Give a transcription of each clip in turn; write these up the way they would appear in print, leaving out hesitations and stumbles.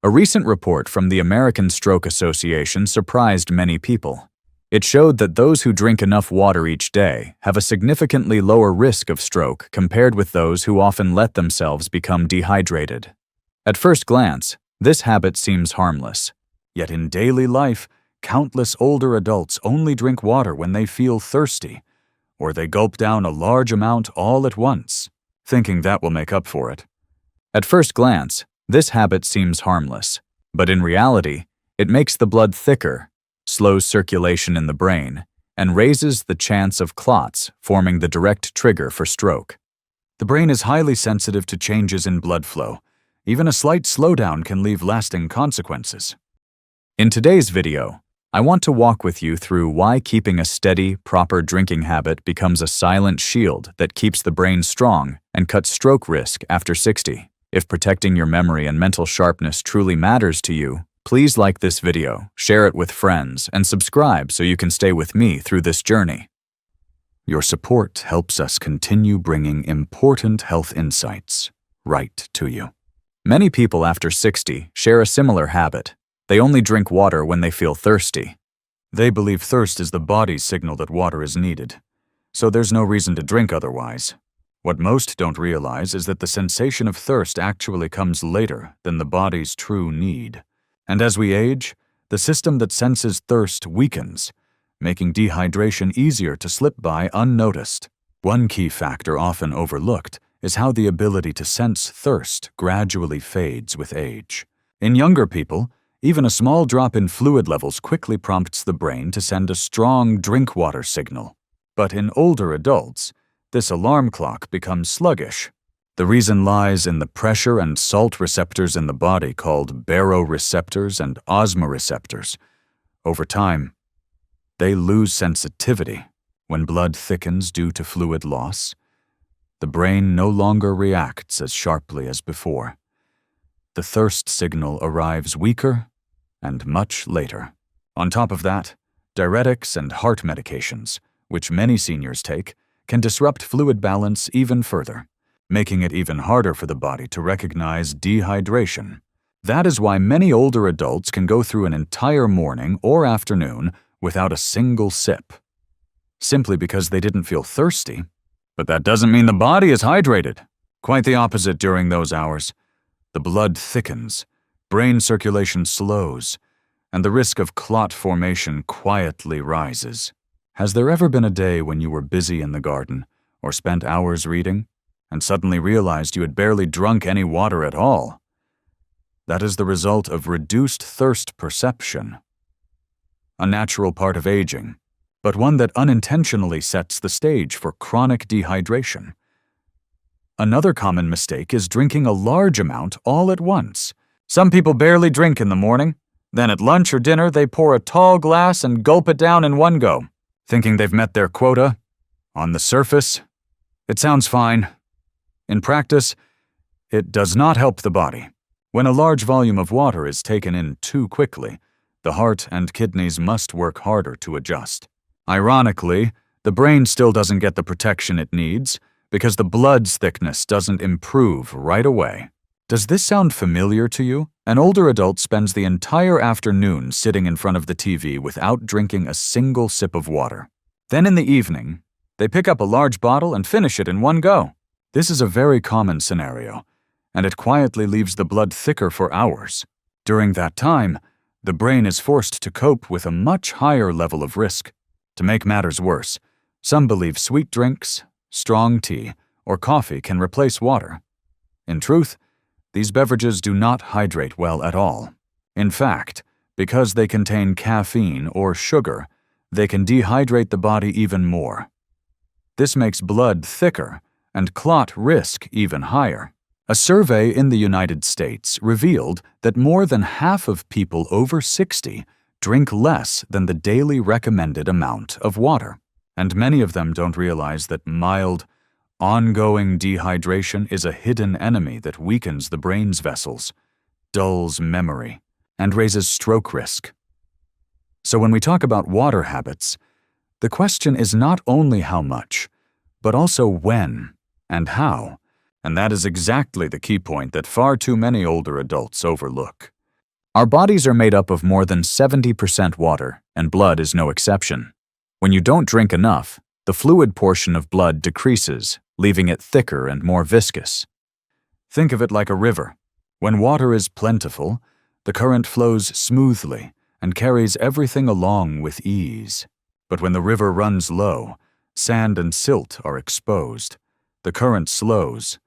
A recent report from the American Stroke Association surprised many people. It showed that those who drink enough water each day have a significantly lower risk of stroke compared with those who often let themselves become dehydrated. At first glance, this habit seems harmless. Yet in daily life, countless older adults only drink water when they feel thirsty, or they gulp down a large amount all at once, thinking that will make up for it. At first glance, this habit seems harmless, but in reality, it makes the blood thicker, slows circulation in the brain, and raises the chance of clots, forming the direct trigger for stroke. The brain is highly sensitive to changes in blood flow. Even a slight slowdown can leave lasting consequences. In today's video, I want to walk with you through why keeping a steady, proper drinking habit becomes a silent shield that keeps the brain strong and cuts stroke risk after 60. If protecting your memory and mental sharpness truly matters to you, please like this video, share it with friends, and subscribe so you can stay with me through this journey. Your support helps us continue bringing important health insights right to you. Many people after 60 share a similar habit. They only drink water when they feel thirsty. They believe thirst is the body's signal that water is needed, so there's no reason to drink otherwise. What most don't realize is that the sensation of thirst actually comes later than the body's true need. And as we age, the system that senses thirst weakens, making dehydration easier to slip by unnoticed. One key factor often overlooked is how the ability to sense thirst gradually fades with age. In younger people, even a small drop in fluid levels quickly prompts the brain to send a strong drink water signal. But in older adults, this alarm clock becomes sluggish. The reason lies in the pressure and salt receptors in the body called baroreceptors and osmoreceptors. Over time, they lose sensitivity. When blood thickens due to fluid loss, the brain no longer reacts as sharply as before. The thirst signal arrives weaker and much later. On top of that, diuretics and heart medications, which many seniors take, can disrupt fluid balance even further, making it even harder for the body to recognize dehydration. That is why many older adults can go through an entire morning or afternoon without a single sip, simply because they didn't feel thirsty. But that doesn't mean the body is hydrated. Quite the opposite during those hours. The blood thickens, brain circulation slows, and the risk of clot formation quietly rises. Has there ever been a day when you were busy in the garden or spent hours reading and suddenly realized you had barely drunk any water at all? That is the result of reduced thirst perception, a natural part of aging, but one that unintentionally sets the stage for chronic dehydration. Another common mistake is drinking a large amount all at once. Some people barely drink in the morning, then at lunch or dinner they pour a tall glass and gulp it down in one go, thinking they've met their quota. On the surface, it sounds fine. In practice, it does not help the body. When a large volume of water is taken in too quickly, the heart and kidneys must work harder to adjust. Ironically, the brain still doesn't get the protection it needs because the blood's thickness doesn't improve right away. Does this sound familiar to you? An older adult spends the entire afternoon sitting in front of the TV without drinking a single sip of water. Then in the evening, they pick up a large bottle and finish it in one go. This is a very common scenario, and it quietly leaves the blood thicker for hours. During that time, the brain is forced to cope with a much higher level of risk. To make matters worse, some believe sweet drinks, strong tea, or coffee can replace water. In truth, these beverages do not hydrate well at all. In fact, because they contain caffeine or sugar, they can dehydrate the body even more. This makes blood thicker and clot risk even higher. A survey in the United States revealed that more than half of people over 60 drink less than the daily recommended amount of water. And many of them don't realize that mild, ongoing dehydration is a hidden enemy that weakens the brain's vessels, dulls memory, and raises stroke risk. So when we talk about water habits, the question is not only how much, but also when and how. And that is exactly the key point that far too many older adults overlook. Our bodies are made up of more than 70% water, and blood is no exception. When you don't drink enough, the fluid portion of blood decreases, leaving it thicker and more viscous. Think of it like a river. When water is plentiful, the current flows smoothly and carries everything along with ease. But when the river runs low, sand and silt are exposed, the current slows,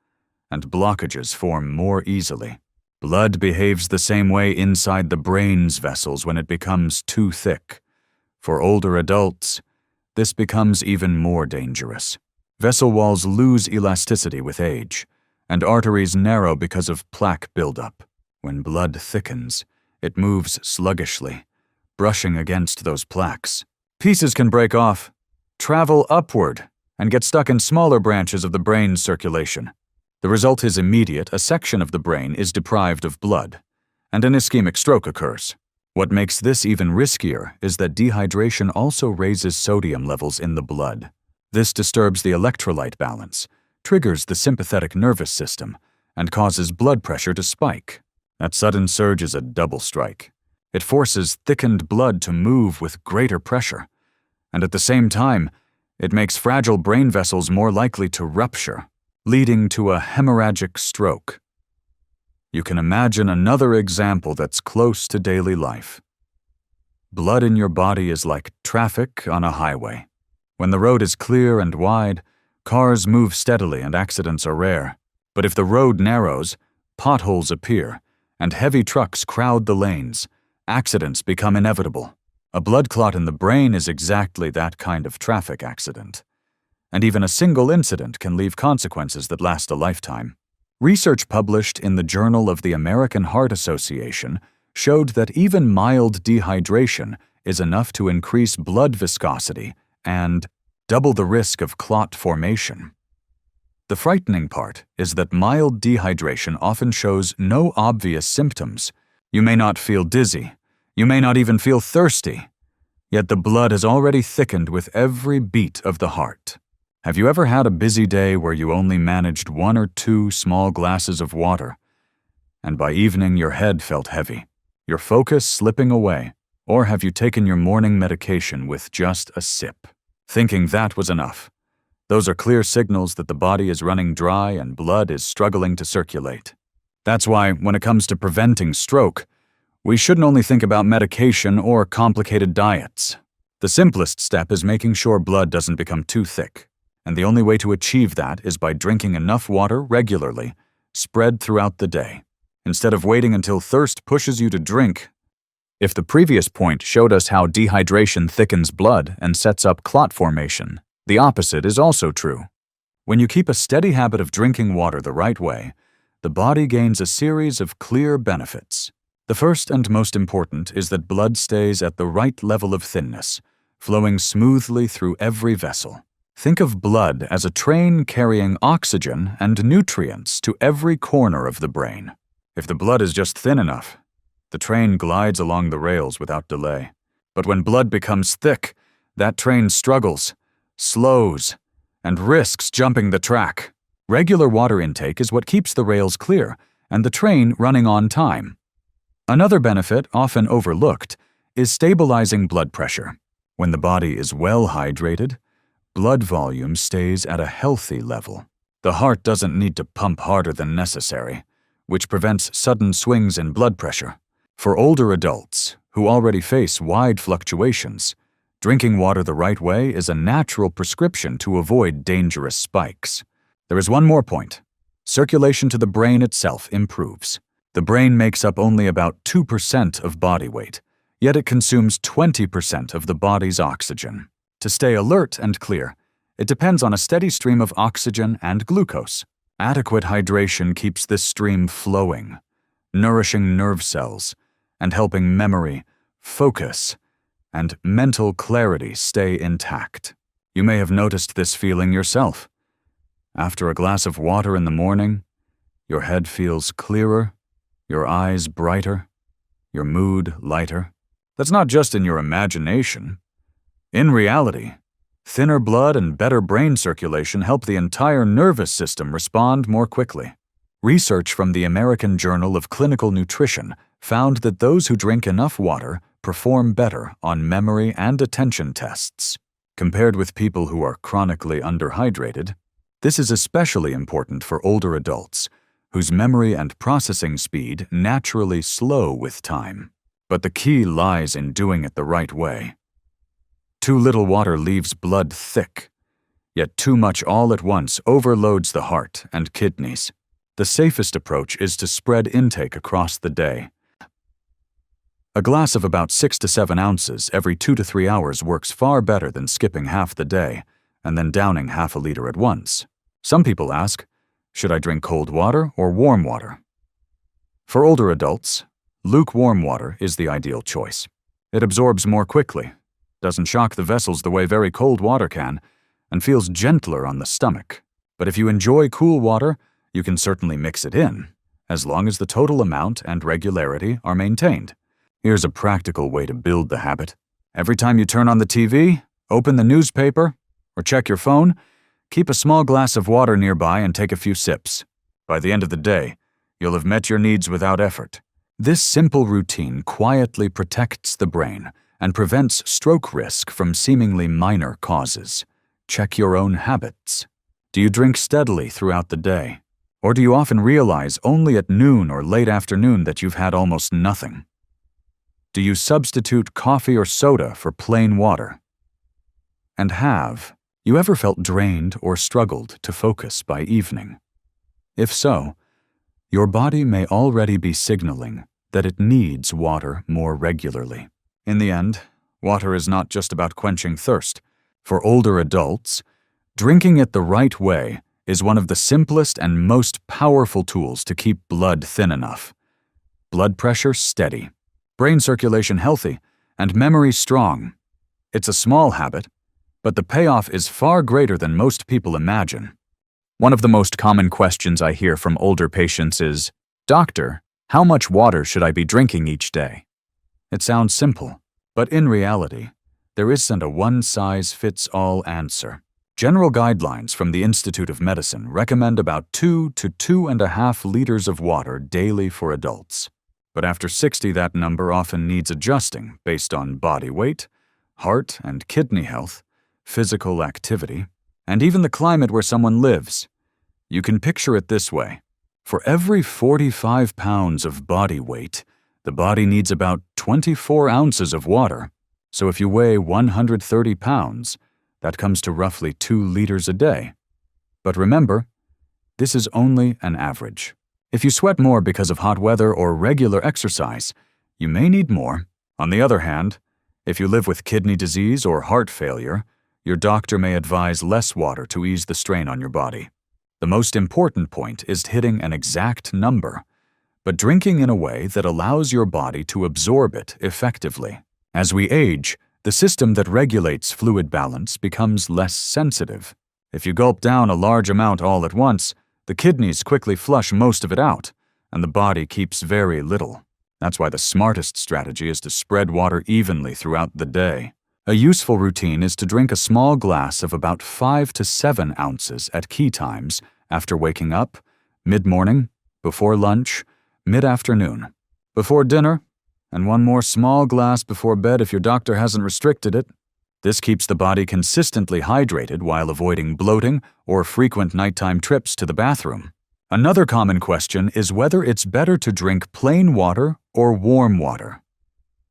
and blockages form more easily. Blood behaves the same way inside the brain's vessels when it becomes too thick. For older adults, this becomes even more dangerous. Vessel walls lose elasticity with age, and arteries narrow because of plaque buildup. When blood thickens, it moves sluggishly, brushing against those plaques. Pieces can break off, travel upward, and get stuck in smaller branches of the brain's circulation. The result is immediate. A section of the brain is deprived of blood, and an ischemic stroke occurs. What makes this even riskier is that dehydration also raises sodium levels in the blood. This disturbs the electrolyte balance, triggers the sympathetic nervous system, and causes blood pressure to spike. That sudden surge is a double strike. It forces thickened blood to move with greater pressure, and at the same time, it makes fragile brain vessels more likely to rupture, leading to a hemorrhagic stroke. You can imagine another example that's close to daily life. Blood in your body is like traffic on a highway. When the road is clear and wide, cars move steadily and accidents are rare. But if the road narrows, potholes appear, and heavy trucks crowd the lanes, accidents become inevitable. A blood clot in the brain is exactly that kind of traffic accident. And even a single incident can leave consequences that last a lifetime. Research published in the Journal of the American Heart Association showed that even mild dehydration is enough to increase blood viscosity and double the risk of clot formation. The frightening part is that mild dehydration often shows no obvious symptoms. You may not feel dizzy. You may not even feel thirsty. Yet the blood has already thickened with every beat of the heart. Have you ever had a busy day where you only managed 1 or 2 small glasses of water, and by evening your head felt heavy, your focus slipping away? Or have you taken your morning medication with just a sip, thinking that was enough? Those are clear signals that the body is running dry and blood is struggling to circulate. That's why, when it comes to preventing stroke, we shouldn't only think about medication or complicated diets. The simplest step is making sure blood doesn't become too thick. And the only way to achieve that is by drinking enough water regularly, spread throughout the day, instead of waiting until thirst pushes you to drink. If the previous point showed us how dehydration thickens blood and sets up clot formation, the opposite is also true. When you keep a steady habit of drinking water the right way, the body gains a series of clear benefits. The first and most important is that blood stays at the right level of thinness, flowing smoothly through every vessel. Think of blood as a train carrying oxygen and nutrients to every corner of the brain. If the blood is just thin enough, the train glides along the rails without delay. But when blood becomes thick, that train struggles, slows, and risks jumping the track. Regular water intake is what keeps the rails clear and the train running on time. Another benefit, often overlooked, is stabilizing blood pressure. When the body is well hydrated, blood volume stays at a healthy level. The heart doesn't need to pump harder than necessary, which prevents sudden swings in blood pressure. For older adults, who already face wide fluctuations, drinking water the right way is a natural prescription to avoid dangerous spikes. There is one more point. Circulation to the brain itself improves. The brain makes up only about 2% of body weight, yet it consumes 20% of the body's oxygen. To stay alert and clear, it depends on a steady stream of oxygen and glucose. Adequate hydration keeps this stream flowing, nourishing nerve cells, and helping memory, focus, and mental clarity stay intact. You may have noticed this feeling yourself. After a glass of water in the morning, your head feels clearer, your eyes brighter, your mood lighter. That's not just in your imagination. In reality, thinner blood and better brain circulation help the entire nervous system respond more quickly. Research from the American Journal of Clinical Nutrition found that those who drink enough water perform better on memory and attention tests. Compared with people who are chronically underhydrated, this is especially important for older adults, whose memory and processing speed naturally slow with time. But the key lies in doing it the right way. Too little water leaves blood thick, yet too much all at once overloads the heart and kidneys. The safest approach is to spread intake across the day. A glass of about 6 to 7 ounces every 2 to 3 hours works far better than skipping half the day and then downing half a liter at once. Some people ask, should I drink cold water or warm water? For older adults, lukewarm water is the ideal choice. It absorbs more quickly, doesn't shock the vessels the way very cold water can, and feels gentler on the stomach. But if you enjoy cool water, you can certainly mix it in, as long as the total amount and regularity are maintained. Here's a practical way to build the habit. Every time you turn on the TV, open the newspaper, or check your phone, keep a small glass of water nearby and take a few sips. By the end of the day, you'll have met your needs without effort. This simple routine quietly protects the brain and prevents stroke risk from seemingly minor causes. Check your own habits. Do you drink steadily throughout the day? Or do you often realize only at noon or late afternoon that you've had almost nothing? Do you substitute coffee or soda for plain water? And have you ever felt drained or struggled to focus by evening? If so, your body may already be signaling that it needs water more regularly. In the end, water is not just about quenching thirst. For older adults, drinking it the right way is one of the simplest and most powerful tools to keep blood thin enough, blood pressure steady, brain circulation healthy, and memory strong. It's a small habit, but the payoff is far greater than most people imagine. One of the most common questions I hear from older patients is, "Doctor, how much water should I be drinking each day?" It sounds simple, but in reality, there isn't a one-size-fits-all answer. General guidelines from the Institute of Medicine recommend about 2 to 2.5 liters of water daily for adults. But after 60, that number often needs adjusting based on body weight, heart and kidney health, physical activity, and even the climate where someone lives. You can picture it this way. For every 45 pounds of body weight, the body needs about 24 ounces of water. So if you weigh 130 pounds, that comes to roughly 2 liters a day. But remember, this is only an average. If you sweat more because of hot weather or regular exercise, you may need more. On the other hand, if you live with kidney disease or heart failure, your doctor may advise less water to ease the strain on your body. The most important point is hitting an exact number, but drinking in a way that allows your body to absorb it effectively. As we age, the system that regulates fluid balance becomes less sensitive. If you gulp down a large amount all at once, the kidneys quickly flush most of it out, and the body keeps very little. That's why the smartest strategy is to spread water evenly throughout the day. A useful routine is to drink a small glass of about 5 to 7 ounces at key times after waking up, mid-morning, before lunch, mid-afternoon, before dinner, and one more small glass before bed if your doctor hasn't restricted it. This keeps the body consistently hydrated while avoiding bloating or frequent nighttime trips to the bathroom. Another common question is whether it's better to drink plain water or warm water.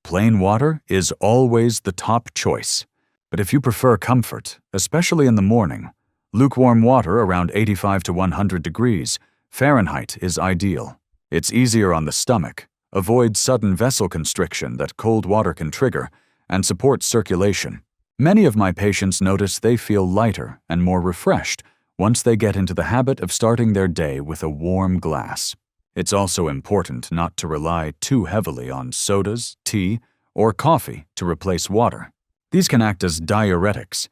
Plain water is always the top choice, but if you prefer comfort, especially in the morning, lukewarm water around 85 to 100 degrees Fahrenheit is ideal. It's easier on the stomach, avoids sudden vessel constriction that cold water can trigger, and supports circulation. Many of my patients notice they feel lighter and more refreshed once they get into the habit of starting their day with a warm glass. It's also important not to rely too heavily on sodas, tea, or coffee to replace water. These can act as diuretics,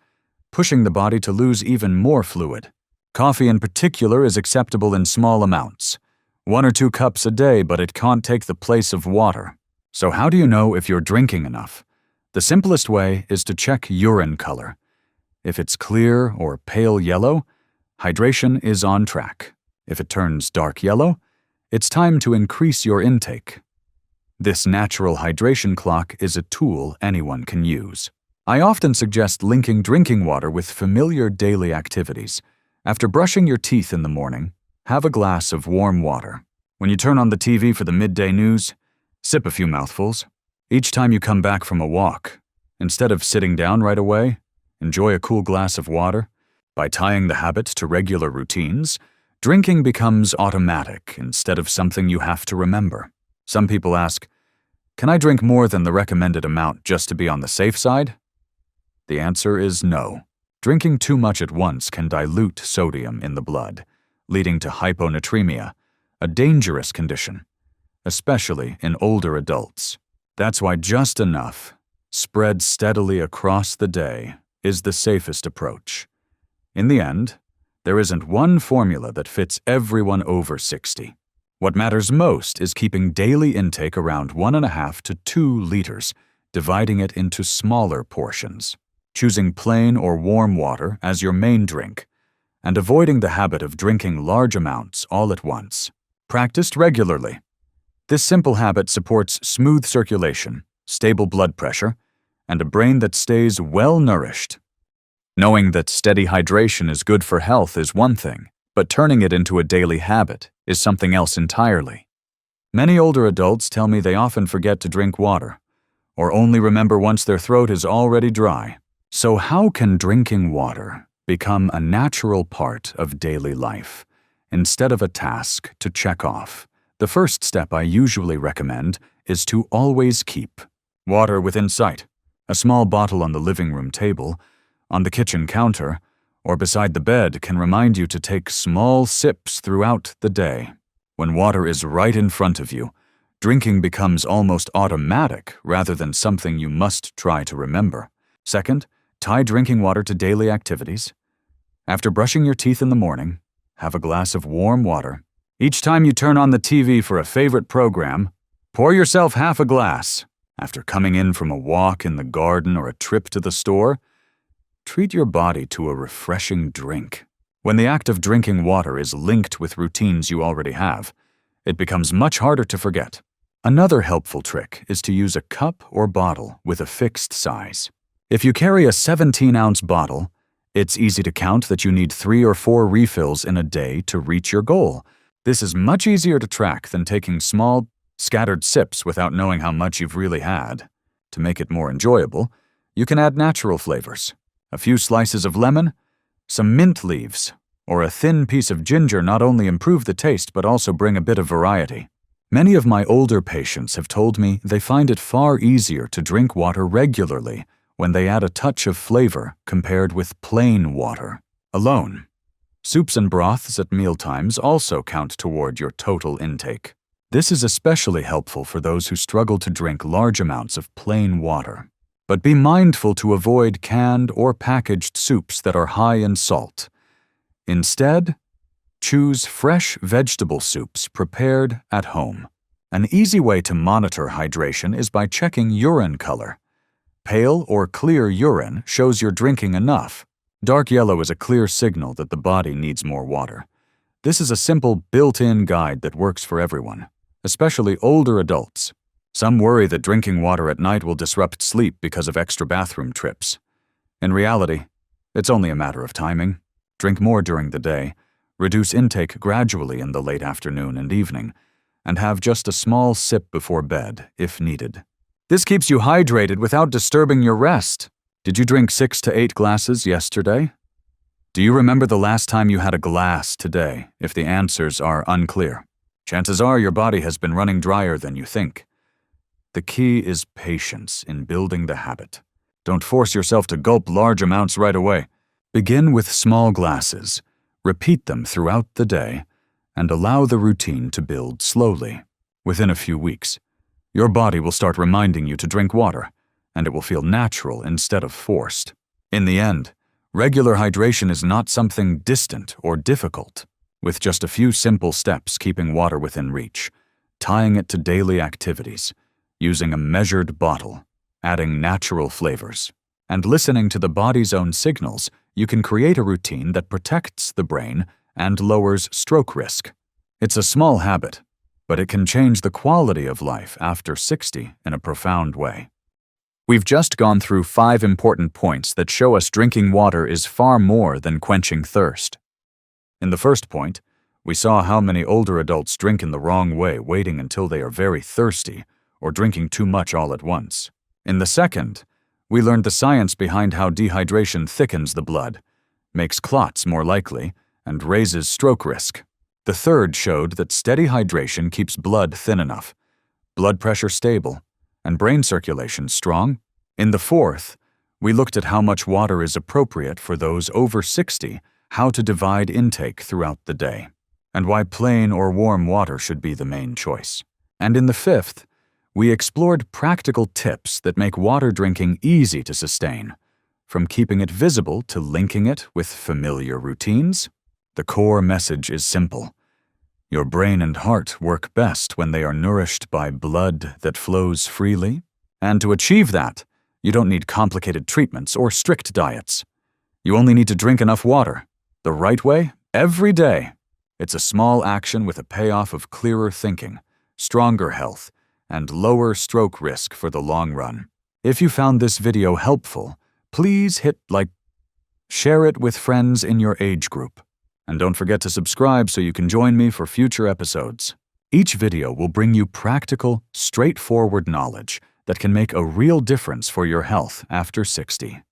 pushing the body to lose even more fluid. Coffee in particular is acceptable in small amounts, 1 or 2 cups a day, but it can't take the place of water. So how do you know if you're drinking enough? The simplest way is to check urine color. If it's clear or pale yellow, hydration is on track. If it turns dark yellow, it's time to increase your intake. This natural hydration clock is a tool anyone can use. I often suggest linking drinking water with familiar daily activities. After brushing your teeth in the morning, have a glass of warm water. When you turn on the TV for the midday news, sip a few mouthfuls. Each time you come back from a walk, instead of sitting down right away, enjoy a cool glass of water. By tying the habit to regular routines, drinking becomes automatic instead of something you have to remember. Some people ask, can I drink more than the recommended amount just to be on the safe side? The answer is no. Drinking too much at once can dilute sodium in the blood, leading to hyponatremia, a dangerous condition, especially in older adults. That's why just enough, spread steadily across the day, is the safest approach. In the end, there isn't one formula that fits everyone over 60. What matters most is keeping daily intake around 1.5 to 2 liters, dividing it into smaller portions, choosing plain or warm water as your main drink, and avoiding the habit of drinking large amounts all at once. Practiced regularly. This simple habit supports smooth circulation, stable blood pressure, and a brain that stays well-nourished. Knowing that steady hydration is good for health is one thing, but turning it into a daily habit is something else entirely. Many older adults tell me they often forget to drink water, or only remember once their throat is already dry. So how can drinking water become a natural part of daily life, instead of a task to check off? The first step I usually recommend is to always keep water within sight. A small bottle on the living room table, on the kitchen counter, or beside the bed can remind you to take small sips throughout the day. When water is right in front of you, drinking becomes almost automatic rather than something you must try to remember. Second, tie drinking water to daily activities. After brushing your teeth in the morning, have a glass of warm water. Each time you turn on the TV for a favorite program, pour yourself half a glass. After coming in from a walk in the garden or a trip to the store, treat your body to a refreshing drink. When the act of drinking water is linked with routines you already have, it becomes much harder to forget. Another helpful trick is to use a cup or bottle with a fixed size. If you carry a 17-ounce bottle, it's easy to count that you need 3 or 4 refills in a day to reach your goal. This is much easier to track than taking small, scattered sips without knowing how much you've really had. To make it more enjoyable, you can add natural flavors. A few slices of lemon, some mint leaves, or a thin piece of ginger not only improve the taste but also bring a bit of variety. Many of my older patients have told me they find it far easier to drink water regularly when they add a touch of flavor compared with plain water alone. Soups and broths at mealtimes also count toward your total intake. This is especially helpful for those who struggle to drink large amounts of plain water. But be mindful to avoid canned or packaged soups that are high in salt. Instead, choose fresh vegetable soups prepared at home. An easy way to monitor hydration is by checking urine color. Pale or clear urine shows you're drinking enough. Dark yellow is a clear signal that the body needs more water. This is a simple built-in guide that works for everyone, especially older adults. Some worry that drinking water at night will disrupt sleep because of extra bathroom trips. In reality, it's only a matter of timing. Drink more during the day, reduce intake gradually in the late afternoon and evening, and have just a small sip before bed if needed. This keeps you hydrated without disturbing your rest. Did you drink 6 to 8 glasses yesterday? Do you remember the last time you had a glass today, if the answers are unclear? Chances are your body has been running drier than you think. The key is patience in building the habit. Don't force yourself to gulp large amounts right away. Begin with small glasses, repeat them throughout the day, and allow the routine to build slowly. Within a few weeks, your body will start reminding you to drink water, and it will feel natural instead of forced. In the end, regular hydration is not something distant or difficult. With just a few simple steps keeping water within reach, tying it to daily activities, using a measured bottle, adding natural flavors, and listening to the body's own signals, you can create a routine that protects the brain and lowers stroke risk. It's a small habit, but it can change the quality of life after 60 in a profound way. We've just gone through 5 important points that show us drinking water is far more than quenching thirst. In the first point, we saw how many older adults drink in the wrong way, waiting until they are very thirsty or drinking too much all at once. In the second, we learned the science behind how dehydration thickens the blood, makes clots more likely, and raises stroke risk. The third showed that steady hydration keeps blood thin enough, blood pressure stable, and brain circulation strong. In the fourth, we looked at how much water is appropriate for those over 60, how to divide intake throughout the day, and why plain or warm water should be the main choice. And in the fifth, we explored practical tips that make water drinking easy to sustain, from keeping it visible to linking it with familiar routines. The core message is simple. Your brain and heart work best when they are nourished by blood that flows freely. And to achieve that, you don't need complicated treatments or strict diets. You only need to drink enough water, the right way, every day. It's a small action with a payoff of clearer thinking, stronger health, and lower stroke risk for the long run. If you found this video helpful, please hit like, share it with friends in your age group. And don't forget to subscribe so you can join me for future episodes. Each video will bring you practical, straightforward knowledge that can make a real difference for your health after 60.